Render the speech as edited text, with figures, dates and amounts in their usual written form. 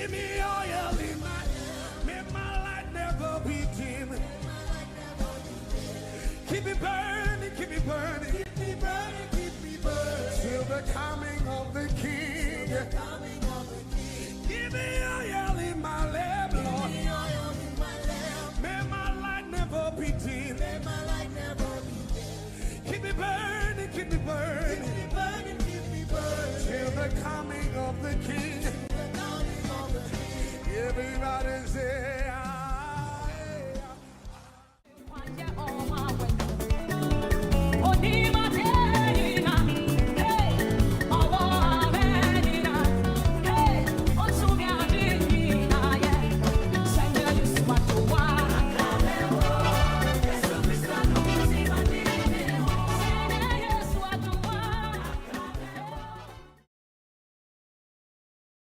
Give me oil in my lamp. May my light never be dim. Keep me burning, keep me burning. Keep me burning, keep me burning. Till the coming of the King. Give me oil in my lamp, Lord. May my light never be dim. Keep me burning, keep me burning. Till the coming of the King. Everybody say